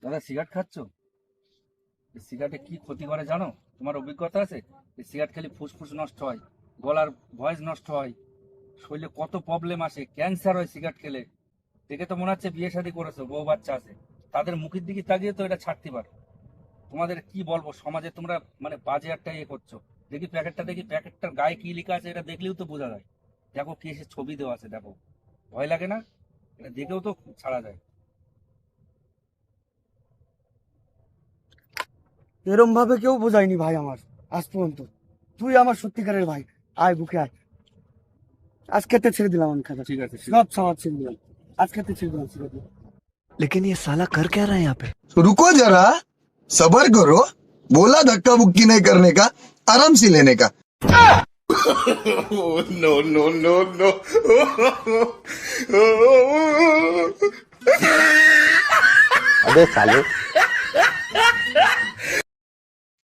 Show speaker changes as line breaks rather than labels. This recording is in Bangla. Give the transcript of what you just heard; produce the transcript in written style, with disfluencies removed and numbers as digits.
দাদা সিগারেট খাচ্ছ? এই সিগারেটে কি ক্ষতি করে জানো? তোমার অভিজ্ঞতা আছে? এই সিগারেট খেলে ফুসফুস নষ্ট হয়, গলার ভয়েস নষ্ট হয়, শরীরে কত প্রবলেম আসে, ক্যান্সার হয় সিগারেট খেলে। দেখে তো মনে হচ্ছে বিয়ে শাদী করেছো, বউ বাচ্চা আছে, তাদের মুখের দিকে তাকিয়ে তো এটা ছাড়তে পারো। তোমাদের কি বলবো, সমাজে তোমরা মানে বাজে একটা ইয়ে করছো। দেখি প্যাকেটটার গায়ে কি লেখা আছে, এটা দেখলেও তো বোঝা যায়। দেখো কি সে ছবি দেওয়া আছে, দেখো, ভয় লাগে না? এটা দেখেও তো ছাড়া যায়।
এরম ভাবে কেউ বোঝায়নি ভাই আমার আজ পর্যন্ত। তুই আমার সত্যিকারের ভাই। আয় বুকে আয়। আজকেতে ছেড়ে দিলাম আমি খাতা।
ঠিক আছে, ঠিক
সব
আছে।
সমাজ ছেড়ে দিলাম। আজকেতে ছেড়ে দিলাম ছেড়ে দিলাম।
लेकिन ये साला कर क्या रहा है यहाँ पे।
रुको जरा, सबर करो। बोला धक्का बुक्की नहीं करने का, आराम से लेने का। No no no no.
अबे साले